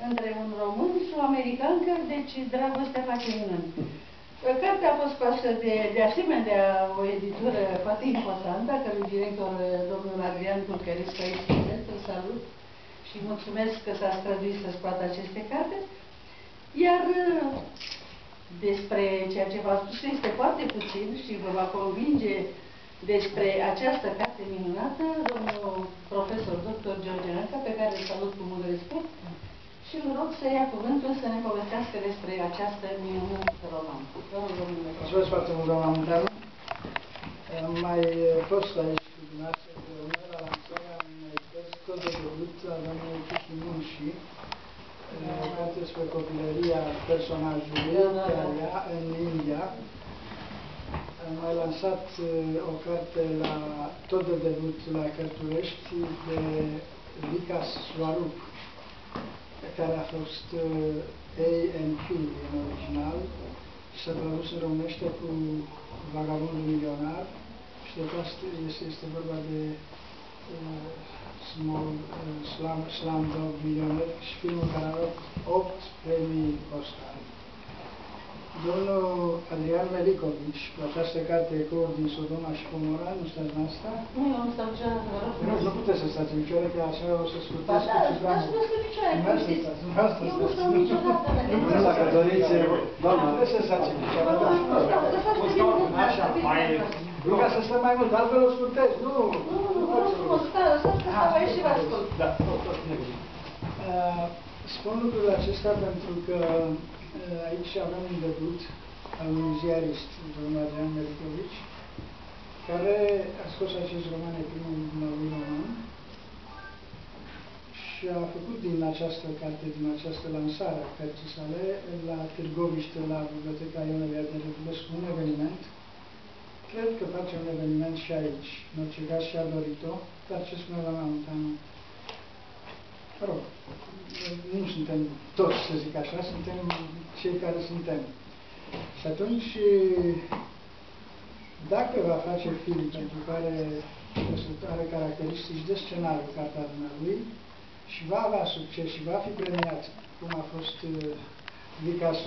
între un român și un american, că deci dragostea face minuni. Cartea a fost scoasă de asemenea o editură foarte importantă, a cărui director, domnul Adrian Culcărescu, aici prezent, îl salut și mulțumesc că s-a străduit să scoată aceste carte. Iar despre ceea ce v-am spus este foarte puțin și vă va convinge despre această carte minunată, domnul profesor dr. George Năncă, pe care îl salut cu mult respect și îl rog să ia cuvântul să ne povestească despre această minunată roman. Mulțumesc foarte mult, doamna Munteanu. Am mai fost aici cu dumneavoastră împreună la lansarea unei cărți tot de debut a domnului Tichi Munshi, carte despre copilăria personajului în India. Am mai lansat o carte tot de debut la Cărturești de Vikas Swarup, care a fost A&P în original și s-a tradus în românește cu Vagabondul milionar și de fapt este vorba de Slumdog Millionaire și filmul care a luat 8 premii Oscar. Domnul Adrian Melicovici, cu această carte Ecouri din Sodoma și Gomora, nu stați în asta? Nu, eu nu stau niciodată, vă rog. Nu puteți să stați în picioare, că așa o să scurtesc cu ciframul. Nu stau în picioare, cum știți? Eu nu stau niciodată. Nu puteți, dacă doriți, doamna, puteți să stați în picioare, da? Așa, mai... Ruga să stăm mai mult, altfel o scurtez, nu? Nu, vă rog frumos, stați că stau aici și vă ascult. Da, spun lucrul acesta pentru că aici avem un debut al unui ziarist, domnul Adrian Melicovici, care a scos acest roman, e primul lui roman, și a făcut din această carte, din această lansare a cărții sale, la Târgoviște, la Biblioteca Ion Eliade Rădulescu, un eveniment. Cred că face un eveniment și aici, în orice caz și-a dorit-o, dar ce spune doamna Munteanu? Mă rog, nu suntem toți, să zic așa, suntem cei care suntem. Și atunci, dacă va face film pentru care are caracteristici de scenariu cartea dumnealui și va avea succes și va fi premiat, cum a fost Vikas